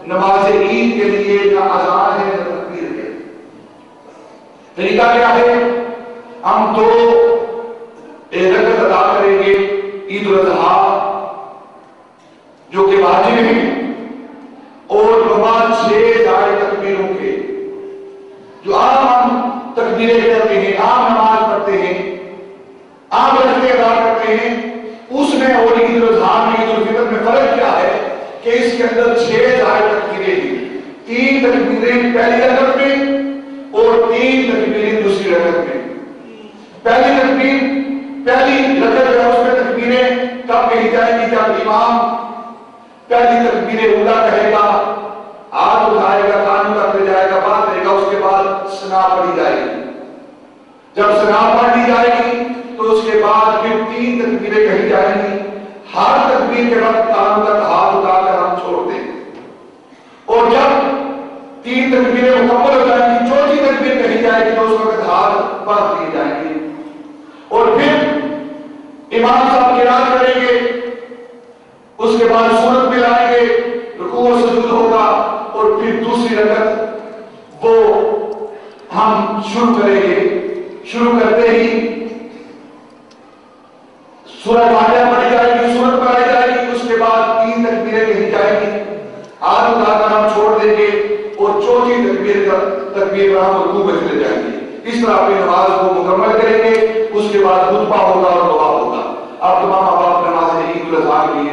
نماز عید کے لیے نہ اذان ہے نہ تکبیر ہے۔ طریقہ کیا ہے؟ ہم دو رکعت ادا کریں گے عید الاضحیٰ جو کہ واجب ہیں، اور بعد 6 دائرے تکبیروں کے جو عام ہم تکبیریں کرتے ہیں، عام نماز پڑھتے ہیں، عام رکعتیں ادا کرتے ہیں، اس میں اور عید الاضحیٰ میں عید الفطر میں فرق کیا ہے کہ اس کے اندر 6 دائرے تکبیریں ہیں، 3 تکبیریں پہلی رکعت میں اور 3 تکبیریں دوسری رکعت میں۔ پہلی تکبیر پہلی رکعت ہے اس میں تکبیریں کب کہی جائیں گی؟ جب امام پہلی تکبیر اولا کہے گا، ہاتھ اٹھائے گا، کان تک لے جائے گا، بات کرے گا، اس کے بعد ثنا پڑھی جائے گی۔ جب ثنا پڑھ لی جائے گی تو اس کے بعد پھر 3 تکبیریں کہی جائیں گی۔ ہر تکبیر کے بعد کان تک ہاتھ اٹھا کر ہم چھوڑ دیں، اور جب 3 تکبیریں مکمل ہو جائیں گی، چوتھی تکبیر کہی جائے گی تو اس وقت ہاتھ باندھ دیے جائیں گے، اور پھر امام صاحب قرات کریں گے، اس کے بعد سورت میں لائیں گے، رکوع و سجود ہوگا، اور پھر دوسری رکعت وہ ہم شروع کریں گے۔ شروع کرتے ہی سورہ فاتحہ پڑھی جائے گی، سورت پڑھائی جائے گی، اس کے بعد 3 تکبیریں کہی جائیں گی، ہاتھ اٹھا کر ہم چھوڑ دیں گے، اور چوتھی تکبیر پر ہم رکوع میں چلے جائیں گے۔ اس طرح اپنی نماز کو مکمل کریں گے، اس کے بعد خطبہ ہوگا اور دعا ہوگا۔ آپ تمام احباب نماز عید الاضحیٰ کے لیے